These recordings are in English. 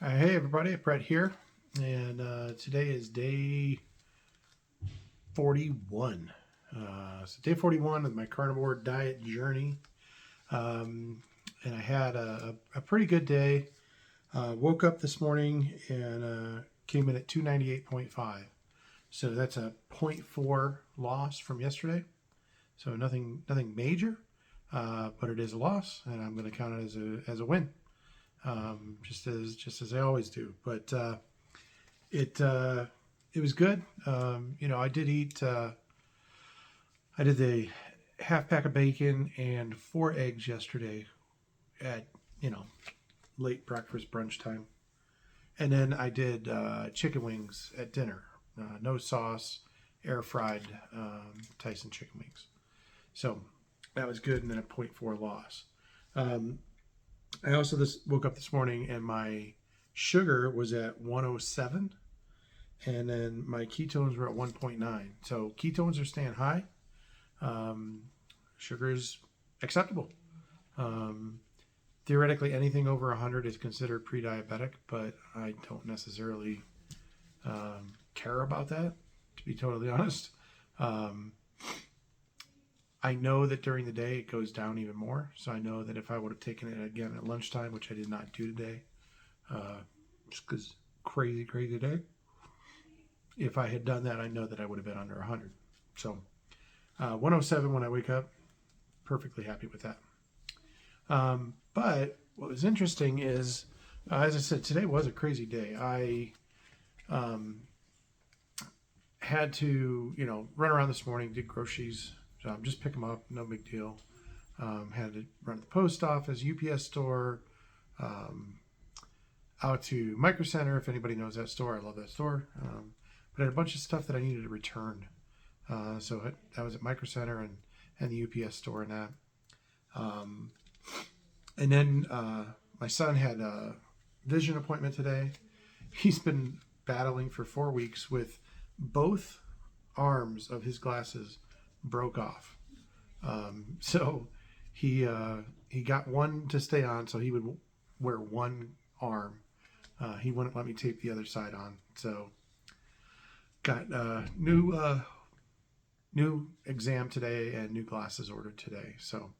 Hey everybody, Brett here, and today is day 41. So day 41 of my carnivore diet journey, and I had a pretty good day. Woke up this morning and came in at 298.5. So that's a zero point 0.4 loss from yesterday. So nothing major, but it is a loss, and I'm going to count it as a win. Just as I always do. But it was good. I did eat. I did the half pack of bacon and 4 eggs yesterday at late breakfast brunch time, and then I did chicken wings at dinner. No sauce, air fried Tyson chicken wings. So that was good, and then a 0.4 loss. I also woke up this morning and my sugar was at 107, and then my ketones were at 1.9. So ketones are staying high. Sugar is acceptable. Theoretically, anything over 100 is considered pre-diabetic, but I don't necessarily care about that, to be totally honest. I know that during the day it goes down even more. So I know that if I would have taken it again at lunchtime, which I did not do today, just because crazy day, if I had done that, I know that I would have been under 100. So 107 when I wake up, perfectly happy with that. But what was interesting is, as I said, today was a crazy day. I had to, run around this morning, did groceries. Just pick them up, no big deal. Had to run to the post office, UPS store, out to Micro Center, if anybody knows that store. I love that store. But I had a bunch of stuff that I needed to return. So I was at Micro Center and the UPS store and that. And then my son had a vision appointment today. He's been battling for 4 weeks with both arms of his glasses broke off. So he got one to stay on, so he would wear one arm. He wouldn't let me tape the other side on. So got new exam today and new glasses ordered today. So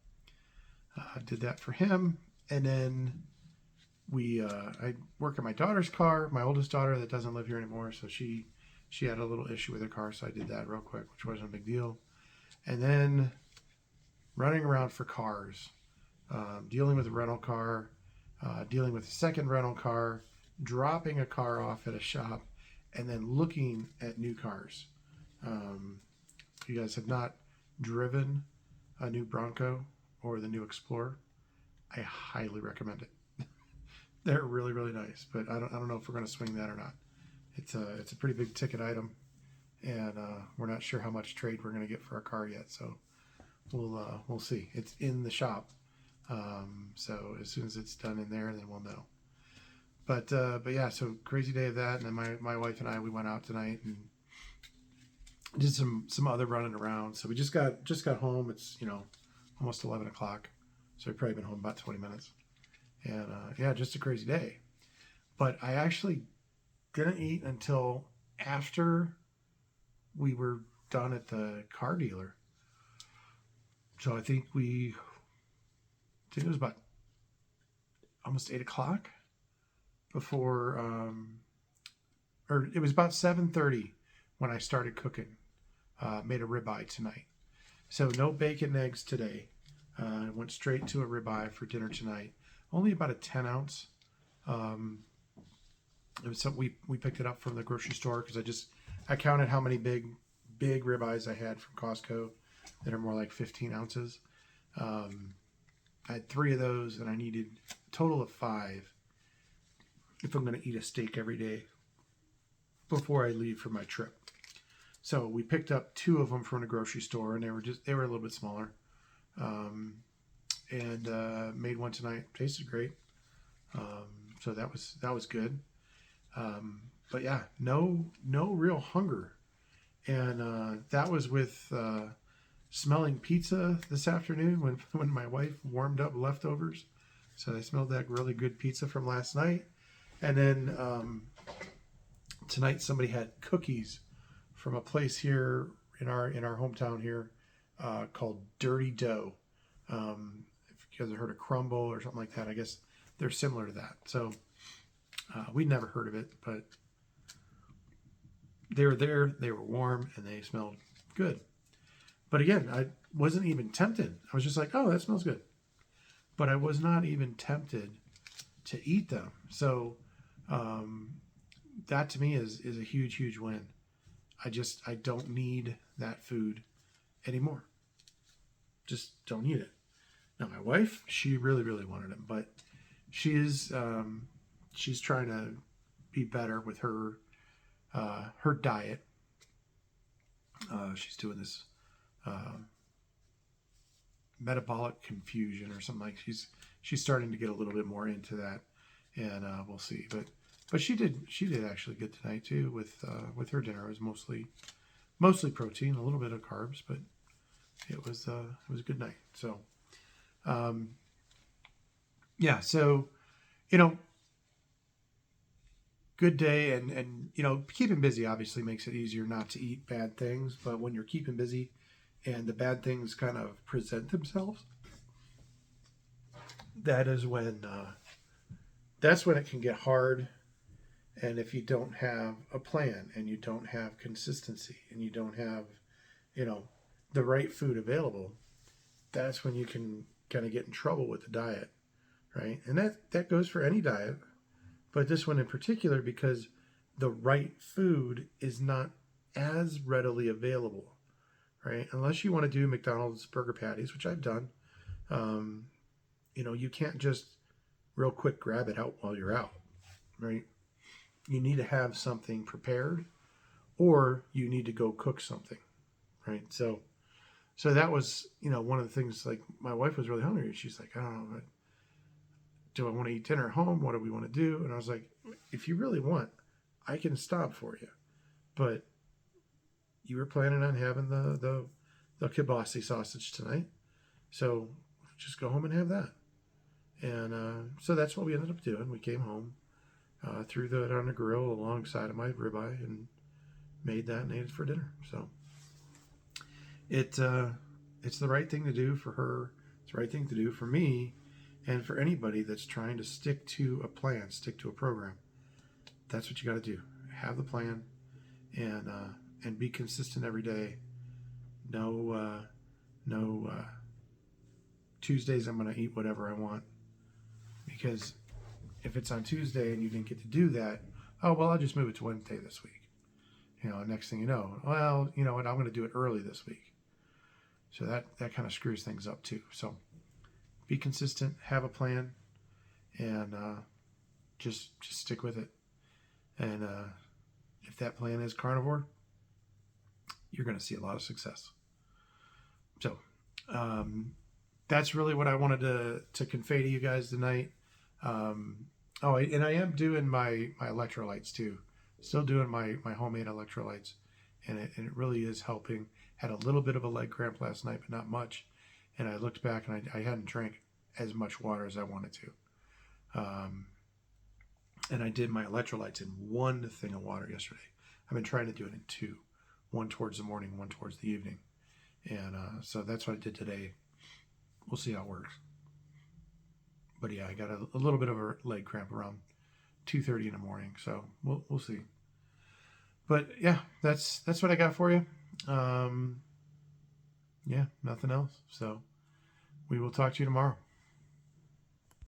I did that for him, and then I work at my daughter's car, my oldest daughter that doesn't live here anymore. So she had a little issue with her car, so I did that real quick, which wasn't a big deal. And then running around for cars, dealing with a rental car, dealing with a second rental car, dropping a car off at a shop, and then looking at new cars. If you guys have not driven a new Bronco or the new Explorer, I highly recommend it. They're really, really nice, but I don't know if we're going to swing that or not. It's a pretty big ticket item, and we're not sure how much trade we're going to get for our car yet. So we'll see. It's in the shop, so as soon as it's done in there, then we'll know. But yeah, so crazy day of that. And then my wife and I, we went out tonight and did some other running around. So we just got home. It's almost 11 o'clock, so we've probably been home about 20 minutes. And yeah, just a crazy day. But I actually didn't eat until after we were done at the car dealer. So I think it was about almost 8 o'clock before, or it was about 7:30 when I started cooking. Made a ribeye tonight. So no bacon and eggs today. I went straight to a ribeye for dinner tonight. Only about a 10 ounce. It was something we picked it up from the grocery store because I counted how many big ribeyes I had from Costco that are more like 15 ounces. I had 3 of those, and I needed a total of 5 if I'm going to eat a steak every day before I leave for my trip. So we picked up 2 of them from the grocery store, and they were a little bit smaller. And made one tonight. Tasted great. So that was good. But yeah, no real hunger. And that was with smelling pizza this afternoon when my wife warmed up leftovers. So I smelled that really good pizza from last night. And then tonight somebody had cookies from a place here in our hometown here called Dirty Dough. If you guys have heard of Crumble or something like that, I guess they're similar to that. So we'd never heard of it, but they were there, they were warm, and they smelled good. But again, I wasn't even tempted. I was just like, oh, that smells good. But I was not even tempted to eat them. So that to me is a huge, huge win. I don't need that food anymore. Just don't need it. Now my wife, she really, really wanted them, but she's trying to be better with her diet. She's doing this metabolic confusion or something like. She's starting to get a little bit more into that, and we'll see. But she did actually good tonight too with her dinner. It was mostly protein, a little bit of carbs, but it was a good night. So yeah, so good day, and keeping busy obviously makes it easier not to eat bad things. But when you're keeping busy and the bad things kind of present themselves, that's when it can get hard. And if you don't have a plan and you don't have consistency and you don't have the right food available, that's when you can kind of get in trouble with the diet, right? And that goes for any diet, but this one in particular, because the right food is not as readily available, right? Unless you want to do McDonald's burger patties, which I've done. You can't just real quick grab it out while you're out, right? You need to have something prepared, or you need to go cook something, right? So that was, one of the things. Like, my wife was really hungry. She's like, I don't know, do I want to eat dinner at home? What do we want to do? And I was like, if you really want, I can stop for you. But you were planning on having the kielbasa sausage tonight, so just go home and have that. And so that's what we ended up doing. We came home, threw that on the grill alongside of my ribeye, and made that and ate it for dinner. So it's the right thing to do for her. It's the right thing to do for me, and for anybody that's trying to stick to a plan, stick to a program. That's what you got to do. Have the plan, and be consistent every day. No Tuesdays I'm going to eat whatever I want, because if it's on Tuesday and you didn't get to do that, oh well, I'll just move it to Wednesday this week. Next thing you know, well, you know what, I'm going to do it early this week. So that kind of screws things up too. So be consistent, have a plan, and just stick with it. And if that plan is carnivore, you're going to see a lot of success. So that's really what I wanted to convey to you guys tonight. And I am doing my electrolytes too. Still doing my homemade electrolytes, and it really is helping. Had a little bit of a leg cramp last night, but not much. And I looked back, and I hadn't drank as much water as I wanted to. And I did my electrolytes in one thing of water yesterday. I've been trying to do it in two. One towards the morning, one towards the evening. And so that's what I did today. We'll see how it works. But yeah, I got a little bit of a leg cramp around 2:30 in the morning. So we'll see. But yeah, that's what I got for you. Yeah, nothing else. So we will talk to you tomorrow.